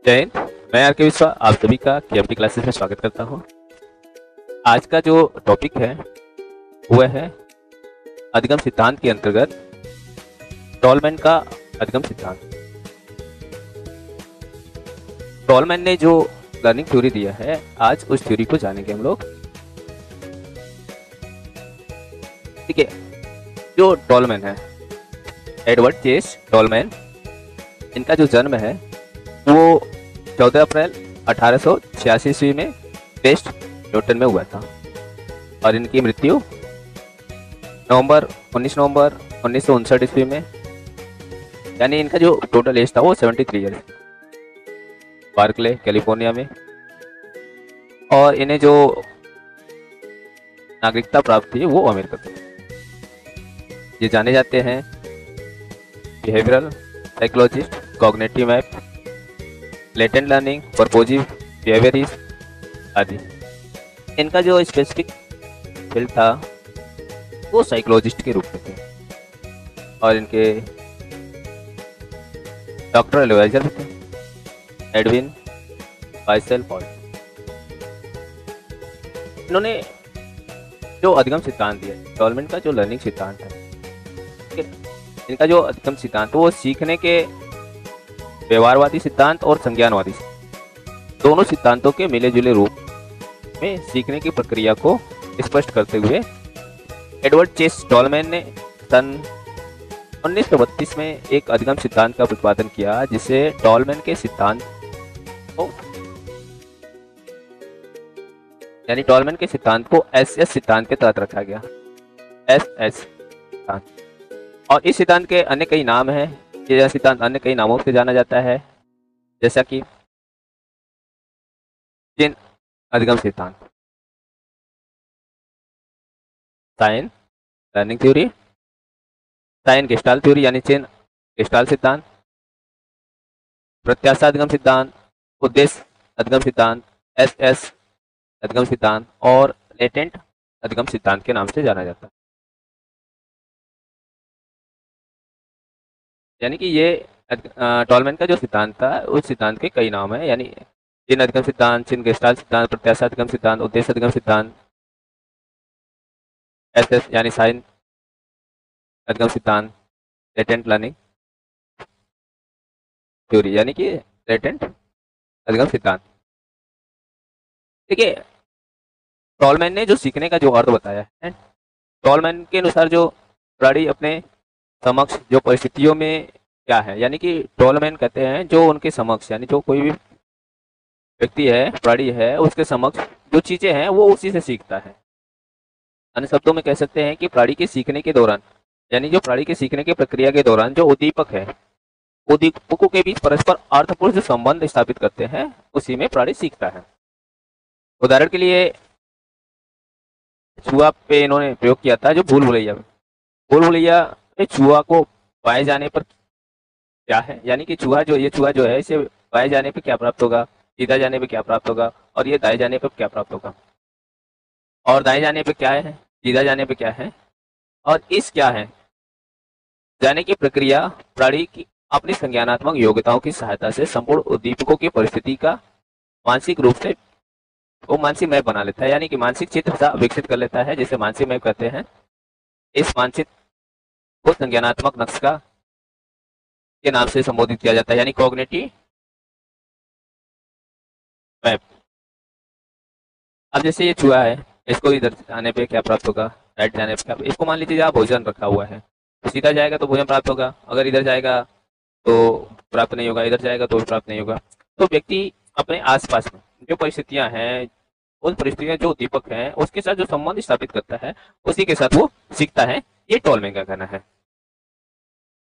जय हिंद। मैं आर के विश्वा आप सभी का केएमटी क्लासेस में स्वागत करता हूं। आज का जो टॉपिक है वह है अधिगम सिद्धांत के अंतर्गत टॉलमैन का अधिगम सिद्धांत। टॉलमैन ने जो लर्निंग थ्योरी दिया है, आज उस थ्योरी को जानेंगे हम लोग। ठीक है, जो टॉलमैन है, एडवर्ड चेस टॉलमैन, इनका जो जन्म है वो 14 अप्रैल 1886 ईस्वी में वेस्ट न्यूटन में हुआ था और इनकी मृत्यु 19 नवंबर 1959 ईस्वी में, यानी इनका जो टोटल एज था वो 73 ईयर, बार्कले कैलिफोर्निया में। और इन्हें जो नागरिकता प्राप्त थी वो अमेरिका से। ये जाने जाते हैं behavioural psychologist, cognitive map, latent learning, purposive behaviourist आदि। इनका जो स्पेसिफिक फील्ड था वो साइकोलॉजिस्ट के रूप में थे और इनके डॉक्टर एडवाइजर थे एडविन वाइसेल पॉल। इन्होंने जो अधिगम सिद्धांत दिया, टॉलमैन का जो लर्निंग सिद्धांत है, इनका जो अधिगम सिद्धांत वो सीखने के व्यवहारवादी सिद्धांत और संज्ञानवादी दोनों सिद्धांतों के मिले जुले रूप में सीखने की प्रक्रिया को स्पष्ट करते हुए एडवर्ड चेस टॉलमैन ने सन 1932 में एक अधिगम सिद्धांत का प्रतिपादन किया, जिसे टॉलमैन के सिद्धांत यानी टॉलमैन के सिद्धांत को एस सिद्धांत के तहत रखा गया। एस सिद्धांत, और इस सिद्धांत के अन्य कई नाम हैं। यह सिद्धांत अन्य कई नामों से जाना जाता है, जैसा कि चेन अधिगम सिद्धांत, sign learning theory, sign gestalt theory यानी चेन गेस्टाल्ट सिद्धांत, प्रत्याशा अधिगम सिद्धांत, उद्देश्य अधिगम सिद्धांत, एस अधिगम सिद्धांत और लेटेंट अधिगम सिद्धांत के नाम से जाना जाता है। यानी कि ये टॉलमैन का जो सिद्धांत था उस सिद्धांत के कई नाम हैं, यानी चेन अधिगम सिद्धांत, चेन गेस्टाल्ट सिद्धांत, प्रत्याशा अधिगम सिद्धांत, उद्देश्य अधिगम सिद्धांत, एस यानी साइन अधिगम सिद्धांत, लेटेंट लर्निंग थ्योरी यानी कि लेटेंट अधिगम सिद्धांत। ठीक है, टॉलमैन ने जो सीखने का जो अर्थ बताया है, टॉलमैन के अनुसार जो प्राणी अपने समक्ष जो परिस्थितियों में क्या है, यानी कि टॉलमैन कहते हैं जो उनके समक्ष, यानी जो कोई भी व्यक्ति है, प्राणी है, उसके समक्ष जो चीजें हैं वो उसी से सीखता है। अन्य शब्दों में कह सकते हैं कि प्राणी के सीखने के दौरान, यानी जो प्राणी के सीखने की प्रक्रिया के दौरान जो उद्दीपक है, उद्दीपकों के बीच परस्पर अर्थपूर्ण जो संबंध स्थापित करते हैं, उसी में प्राणी सीखता है। उदाहरण के लिए चूहा पे इन्होंने प्रयोग किया था, जो भूल भुलैया में चूहा को पाए जाने पर क्या है, यानी कि चूहा जो है इसे बाएं जाने पे क्या प्राप्त होगा, सीधा जाने पे क्या प्राप्त होगा, और ये दाएं जाने पे क्या प्राप्त होगा, और दाएं जाने पे क्या है, सीधा जाने पे क्या है, और इस क्या है जाने की प्रक्रिया प्राणी की अपनी संज्ञानात्मक योग्यताओं की सहायता से संपूर्ण उद्दीपकों की परिस्थिति का मानसिक रूप से वो मानसिक मैप बना लेता है, यानी कि मानसिक चित्र सा विकसित कर लेता है, जिसे मानसिक मैप कहते हैं। इस मानसिक को संज्ञानात्मक नक्शा के नाम से संबोधित किया जाता है, यानी कॉग्निटिव मैप। अब जैसे ये चूहा है, इसको इधर जाने पे क्या प्राप्त होगा, राइट जाने पे क्या, इसको मान लीजिए यहाँ भोजन रखा हुआ है, तो सीधा जाएगा तो भोजन प्राप्त होगा, अगर इधर जाएगा तो प्राप्त नहीं होगा, इधर जाएगा तो भी प्राप्त नहीं होगा। तो व्यक्ति अपने आसपास में जो परिस्थितियां हैं, उन परिस्थितियां जो दीपक हैं, उसके साथ जो संबंध स्थापित करता है, उसी के साथ वो सीखता है। ये टॉलमैन का कहना है।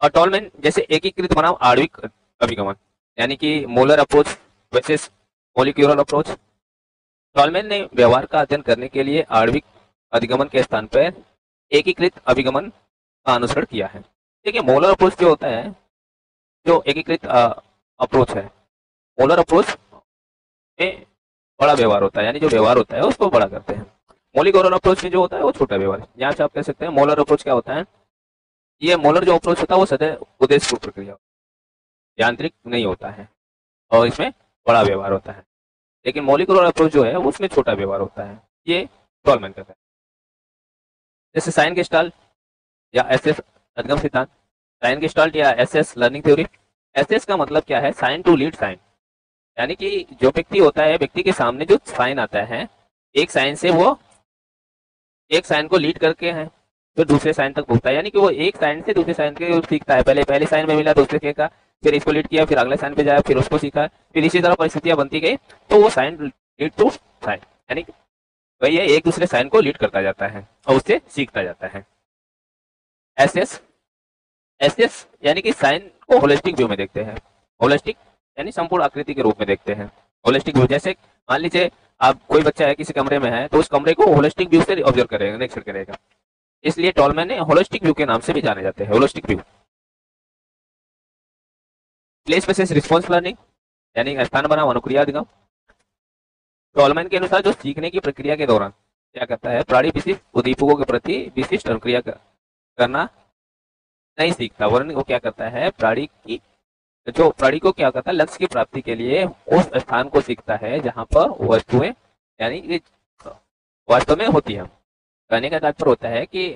और टॉलमैन जैसे एकीकृत बनाम आणविक अभिगमन, यानी कि molar approach versus molecular approach. Tall man ने व्यवहार का अध्ययन करने के लिए आणविक अधिगमन के स्थान पर एकीकृत अभिगमन का अनुसरण किया है। देखिए, मोलर अप्रोच जो होता है, जो एकीकृत अप्रोच है, मोलर अप्रोच में बड़ा व्यवहार होता है, यानी जो व्यवहार होता है उसको बड़ा करते हैं। मॉलिक्यूलर अप्रोच में जो होता है वो छोटा व्यवहार है। यहाँ से आप कह सकते हैं मोलर अप्रोच क्या होता है, ये मोलर जो अप्रोच होता है वो सदैव उद्देश्यपूर्ण प्रक्रिया, यांत्रिक नहीं होता है। और इसमें बड़ा व्यवहार होता है। लेकिन मॉलिक्यूलर अप्रोच जो है उसमें छोटा व्यवहार होता है। ये टॉलमैन कहता है। जैसे साइन गेस्टाल्ट या एसएस अधिगम सिद्धांत, साइन गेस्टाल्ट या एसएस लर्निंग थ्योरी। एसएस का मतलब क्या है? साइन टू लीड साइन, यानी कि जो व्यक्ति होता है, व्यक्ति के सामने जो साइन आता है, एक साइन से वो एक साइन को लीड करके है फिर दूसरे साइन तक पहुंचता है, यानी कि वो एक साइन से दूसरे साइन के सीखता है। पहले पहले साइन में मिला दूसरे का, फिर इसको लीड किया, फिर अगले साइन पे जाया, फिर उसको सीखा, फिर इसी तरह परिस्थितियां बनती गई, तो वो साइन लीड टू साइन, यानी कि वही है, एक दूसरे साइन को लीड करता जाता है और उससे सीखता जाता है। एसएस एसएस यानी कि साइन को होलिस्टिक व्यू में देखते हैं। होलिस्टिक यानी संपूर्ण आकृति के रूप में देखते हैं। होलिस्टिक व्यू, जैसे मान लीजिए आप कोई बच्चा है किसी कमरे में है, तो उस कमरे को होलिस्टिक व्यू से ऑब्जर्व करेगा, निरीक्षण करेगा। इसलिए टॉलमैन ने होलिस्टिक व्यू के नाम से भी जाने जाते हैं, holistic view. Place space response learning यानी स्थान बनाम अनुक्रिया अधिगम। टॉलमैन के अनुसार जो सीखने की प्रक्रिया के दौरान क्या करता है, प्राणी विशिष्ट उद्दीपकों के प्रति विशिष्ट अनुक्रिया करना नहीं सीखता, वरन वो क्या करता है, प्राणी को क्या करता है, लक्ष्य की प्राप्ति के लिए उस स्थान को सीखता है जहां पर वस्तुएं यानी कि वास्तव में होती है। कहने का तात्पर्य होता है कि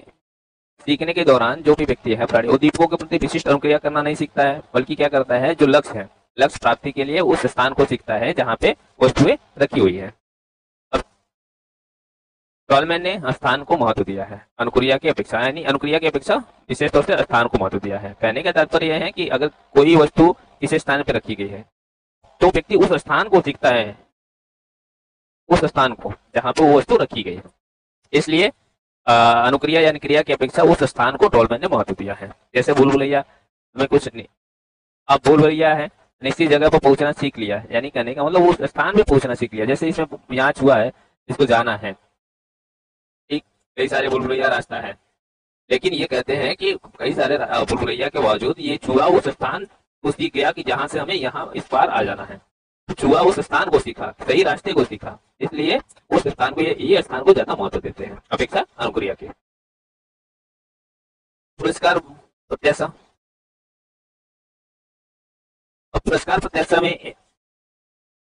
सीखने के दौरान जो भी व्यक्ति है, प्राणी उद्दीपकों के प्रति विशिष्ट अनुक्रिया करना नहीं सीखता है, बल्कि क्या करता है, जो लक्ष्य है, लक्ष्य प्राप्ति के लिए उस स्थान को सीखता है जहां पे वस्तुएं रखी हुई है। टॉलमैन ने स्थान को महत्व दिया है अनुक्रिया की अपेक्षा, यानी अनुक्रिया की अपेक्षा विशेष तौर से स्थान को महत्व दिया है। कहने का तात्पर्य यह है कि अगर कोई वस्तु किसी स्थान पर रखी गई है, तो व्यक्ति उस स्थान को सीखता है, उस स्थान को जहां पर वो वस्तु रखी गई है। इसलिए अनुक्रिया यानी क्रिया की अपेक्षा उस स्थान को टॉलमैन ने महत्व दिया है। जैसे भूल भुलैया में कुछ नहीं, अब भूल भुलैया है, निश्चित जगह पर पहुंचना सीख लिया, यानी कहने का मतलब उस स्थान पे पहुंचना सीख लिया। जैसे इसमें यहाँ हुआ है, इसको जाना है, ठीक, कई सारे भूल भुलैया रास्ता है, लेकिन ये कहते हैं कि कई सारे भूल भुलैया के बावजूद ये छुआ उस स्थान को सीख गया कि जहां से हमें यहाँ इस पार आ जाना है। छुआ उस स्थान को सीखा, सही रास्ते को सीखा, इसलिए उस स्थान को ये स्थान को ज्यादा महत्व देते हैं अपेक्षा अनुक्रिया के। पुरस्कार प्रत्याशा। अब पुरस्कार प्रत्याशा में ये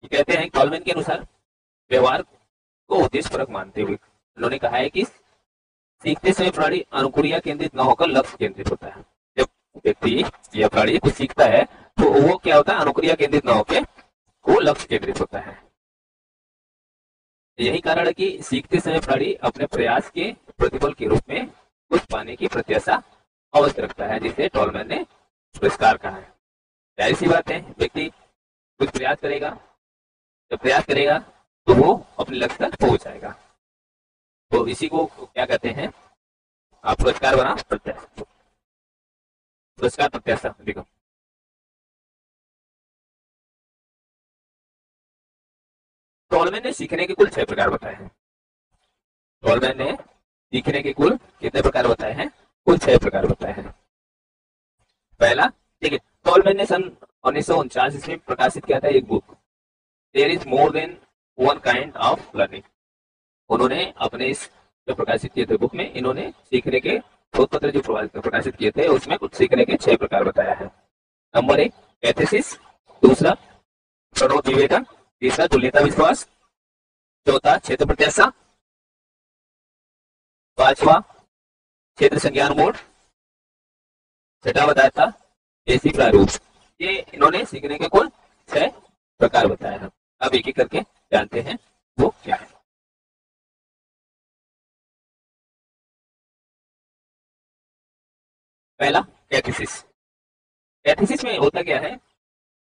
कहते हैं, टॉलमैन के अनुसार व्यवहार को उद्देश्य परक मानते हुए उन्होंने कहा है कि सीखते समय प्राणी अनुक्रिया केंद्रित न होकर लक्ष्य केंद्रित होता है। जब व्यक्ति या प्राणी कुछ सीखता है तो वो क्या होता है, अनुक्रिया केंद्रित न होकर वो लक्ष्य केंद्रित होता है। यही कारण है कि सीखते समय प्राणी अपने प्रयास के प्रतिफल के रूप में कुछ पाने की प्रत्याशा अवश्य रखता है, जिसे टॉलमैन ने पुरस्कार कहा है। जाहिर सी बात है, व्यक्ति कुछ प्रयास करेगा, जब प्रयास करेगा तो वो अपने लक्ष्य तक पहुंच जाएगा। तो इसी को क्या कहते हैं, पुरस्कार बना प्रत्याशा, पुरस्कार प्रत्याशा। देखो टॉलमैन ने सीखने के कुल 6 प्रकार बताए हैं। टॉलमैन ने सीखने के कुल कितने प्रकार बताए हैं? कुल 6 प्रकार बताए हैं। पहला, देखिए, टॉलमैन ने सन 1949 ईस्वी में प्रकाशित किया था एक book, there is more than one kind of learning. उन्होंने अपने इस जो प्रकाशित किए थे बुक में, इन्होंने सीखने के शोध पत्र जो प्रकाशित किए थे उसमें कुछ सीखने के 6 प्रकार बताया है। नंबर 1 कैथेसिस, दूसरा प्रणोद विवेचन, तीसरा तुल्यता विश्वास, चौथा क्षेत्र प्रत्याशा, पांचवा क्षेत्र संज्ञान मोड, छठा बताया था देसी प्रारूप। ये इन्होंने सीखने के कुल 6 प्रकार बताया है। अब एक एक करके जानते हैं वो क्या है। पहला कैथेसिस। कैथेसिस में होता क्या है,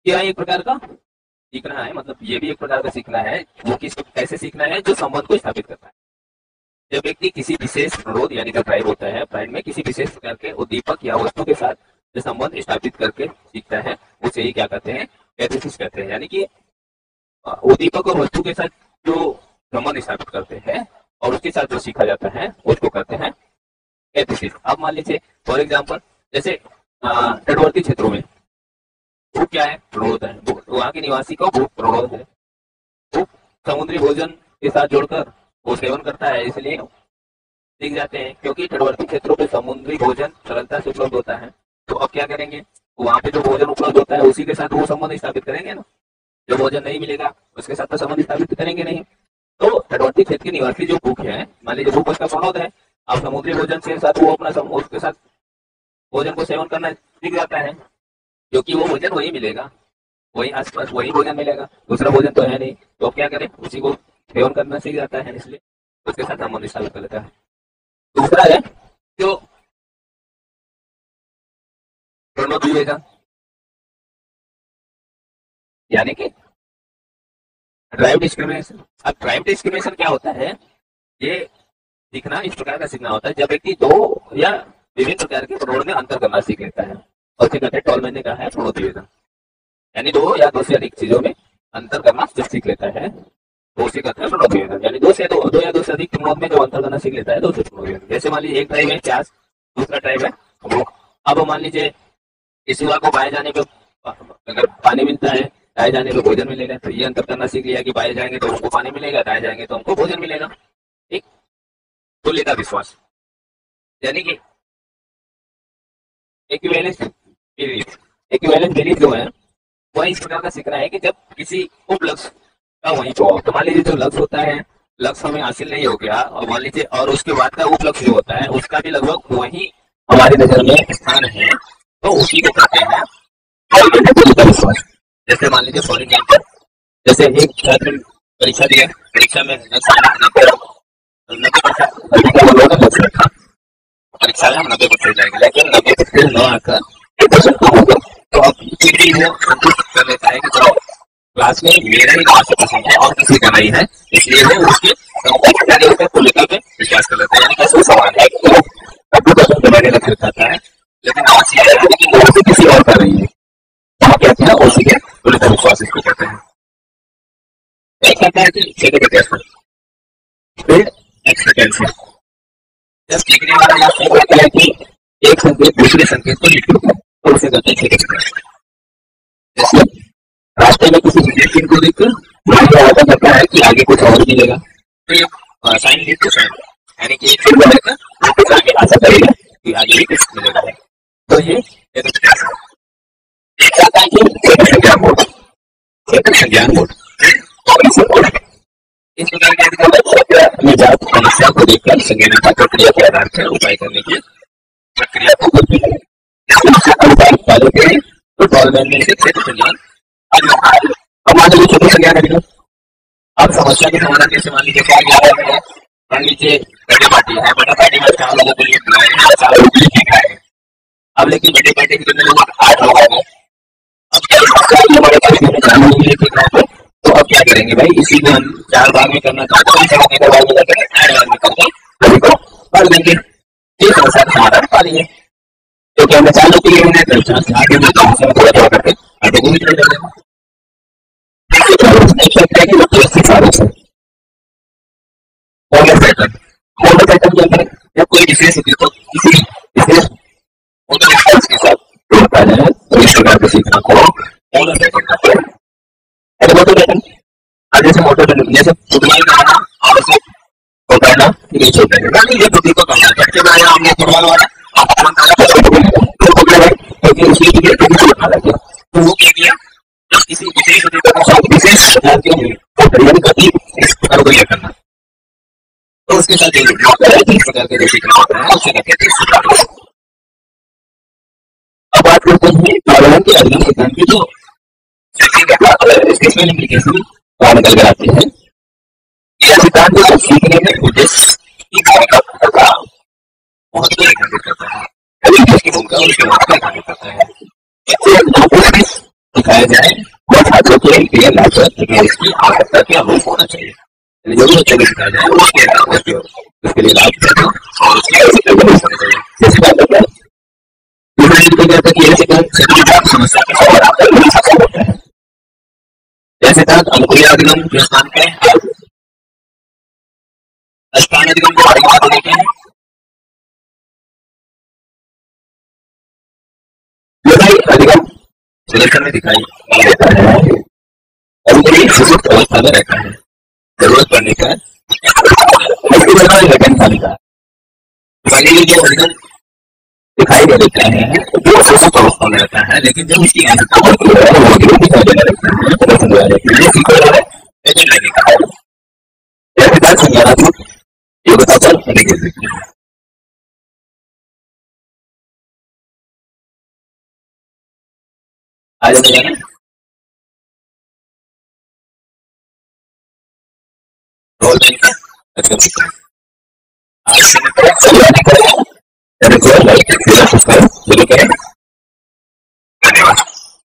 यह एक प्रकार का सीखना है, मतलब ये भी एक प्रकार का सीखना है। वो किसको कैसे सीखना है, जो संबंध को स्थापित करता है। जब व्यक्ति किसी विशेष प्रणोद यानी जो ड्राइव होता है, प्राइड में किसी विशेष प्रकार के उद्दीपक या वस्तु के साथ जो संबंध स्थापित करके सीखता है, उसे ही क्या कहते हैं, कैथेसिस कहते हैं। यानी कि उद्दीपक और वस्तु के साथ जो संबंध स्थापित करते हैं और उसके साथ जो सीखा जाता है उसको कहते हैं कैथेसिस। अब मान लीजिए फॉर एग्जाम्पल, जैसे तटवर्ती क्षेत्रों में भूख क्या है, प्रणोद है। वहाँ के निवासी को भूख प्रणोद है। भूख समुद्री भोजन के साथ जोड़कर वो सेवन करता है, इसलिए सीख जाते हैं, क्योंकि तटवर्ती क्षेत्रों पे समुद्री भोजन सरलता से उपलब्ध होता है। तो अब क्या करेंगे, वहाँ पे जो भोजन उपलब्ध होता है उसी के साथ वो संबंध स्थापित करेंगे ना। जो भोजन नहीं मिलेगा उसके साथ तो संबंध स्थापित करेंगे नहीं। तो तटवर्ती क्षेत्र के निवासी जो भूखे हैं, मान लीजिए भूख उसका कौन होता है, अब समुद्री भोजन से साथ वो अपना उसके साथ भोजन को सेवन करना सीख जाता है, क्योंकि वो भोजन वही मिलेगा, वही आसपास वही भोजन मिलेगा, दूसरा भोजन तो है नहीं, तो अब क्या करें, उसी को सेवन करना सीख जाता है, इसलिए उसके साथ संबंध स्थापित कर लेता है। दूसरा है जो प्रणोद्विवेदन, यानी कि ड्राइव डिस्क्रिमिनेशन। अब ड्राइव डिस्क्रिमिनेशन क्या होता है, ये सीखना इस प्रकार का सीखना होता है जब व्यक्ति दो या विभिन्न प्रकार के प्रणों में अंतर करना सीख लेता है, और उसे कहते हैं, टॉलमैन ने कहा है प्रणोद्विवेदन, यानी दो या दो से अधिक चीजों में अंतर करना जब सीख लेता है तो उसे कहते हैं प्रणोद्विवेदन, यानी दो या दो से अधिक प्रणों में जो अंतर करना सीख लेता है तो उसे प्रणोद्विवेदन। जैसे मान लीजिए एक ड्राइव है प्यास, दूसरा ड्राइव है भूख। अब मान लीजिए किसी को बाहर जाने पे अगर पानी मिलता है, दाएं जाने पे भोजन मिलेगा, तो ये अंतर करना सीख लिया कि बाएं जाएंगे तो हमको पानी मिलेगा, दाएं जाएंगे तो हमको भोजन मिलेगा। एक तुल्यता विश्वास, यानी कि इक्विवेलेंस बिलीफ। इक्विवेलेंस बिलीफ जो है वह इस प्रकार का सीखना है कि जब किसी उपलक्ष्य का वहीं पे हो, तो मान लीजिए जो लक्ष्य होता है, लक्ष्य हमें हासिल नहीं हो गया, और मान लीजिए और उसके बाद का उपलक्ष्य जो होता है उसका भी लगभग वही हमारी नजर में स्थान है, तो उसी को कहते हैं तुल्यता विश्वास। जैसे मान लीजिए फॉरेन कैंपर, जैसे एक छात्र परीक्षा दिया, परीक्षा में 90% रखा, परीक्षा में हम 90% जाएंगे, लेकिन 90% न आकर 1% कम होगा, तो अब वो संतुष्ट कर लेता है कि चलो क्लास में मेरा ही 90% है और किसी का नहीं है, इसलिए वो उसके तुल्यता पे विश्वास कर लेता है। यानी कैसे सवाल है कि 90% मैंने लक्ष्य रखा है, लेकिन आज ये है कि वो किसी और का नहीं है, तो कहते हैं उसी के तुल्यता विश्वास इसको कहते हैं। एक कहता है कि बिल्ड एक्सपेक्टेंसी, जब सीखने वाला यह सीख लेता है कि एक संकेत दूसरे संकेत को लिख देता है तो उसे कहते हैं एक्सपेक्टेंसी। जैसे रास्ते में किसी विदेशी को देखकर आगे करता है कि आगे कुछ और मिलेगा, तो ये साइन लीड टू साइन, यानी कि एक सिंबल लेकर कुछ आगे आशा करेगा कि आगे भी कुछ मिलेगा, तो ये एक आता है कि संज्ञान मोड, संज्ञान मोड। इस प्रकार के निजात समस्या को देखकर संज्ञानात्मक प्रक्रिया के आधार पर उपाय करने की प्रक्रिया को करते हैं। तो टॉलमैन में से क्षेत्र संज्ञान हमारे लिए छोटे संज्ञान है। अब समस्या के समाधान कैसे, मान लीजिए क्या है, मान लीजिए बर्थडे पार्टी है, बर्थडे पार्टी में 4 लोगों के लिए बुलाए हैं, 4 लोगों के लिए केक खाए। अब लेकिन बर्थडे पार्टी के कितने लोग, 8 लोग आ गए। अब क्या हमारे पास 4 लोगों के लिए केक खाए, तो अब क्या करेंगे भाई, इसी को हम 4 भाग में करना चाहते हैं, 8 भाग में करके सभी को कर देंगे। ये समस्या का समाधान पा लिए, क्योंकि हमने 4 लोग के लिए उन्हें आगे में थोड़ा थोड़ा करके आगे को भी चले जाएंगे। मॉडल पैटर्न क्या करें, जब कोई विशेष तो किसी विशेष मॉडल एक्सपेंस के साथ जोड़ता है तो इस प्रकार के सीखना को मॉडल पैटर्न कहते हैं। मॉडल पैटर्न जैसे मॉडल पैटर्न जैसे फुटबॉल का आना आवश्यक होता है ना, ये छोटा है ना, ये बुद्धि को करना है, जब आया हमने फुटबॉल वाला क्योंकि उसके लिए छोटा लगे, तो वो क्या किया, किसी विशेष विशेष प्रकार के गति इस प्रकार को यह करना, तो उसके साथ इस प्रकार के जो सीखना होता है उसे कहते हैं। अब बात करते हैं टॉलमैन के अधिगम सिद्धांत की, जो स्पेशल इंप्लीकेशन निकल कर आते हैं। यह सिद्धांत जो सीखने में उद्देश्य की भूमिका का महत्व रेखांकित करता है, उसकी भूमिका और उसके महत्व रेखांकित करता है। इससे दिखाया जाए और छात्रों के लिए इसकी आवश्यकता के अनुरूप होना चाहिए, जो भी बच्चों को सिखाया जाए उसके लिए लाभ और समस्या का समाधान होता है। जैसे अनुकूल अधिगम के स्थान पे अष्टांग अधिगम को अधिगम देते हैं। अधिगम सुदर्शन में दिखाई देता है, सुसुप्त अवस्था में रहता है, जरूरत पड़ने पर जो अधिगम दिखाई दे देता है जो सुसुप्त अवस्था में रहता है, लेकिन जब उसकी आवश्यकता होती है वो दिखाई देने लगता है, है कि ये सीक्वल है लेकिन नहीं लिखा है कैसे बात समझाना तू ये बता चल नहीं कर सकती आज समझाना रोल नहीं अच्छा आज समझाने का तेरे को लाइक फिर उसका बोलो करें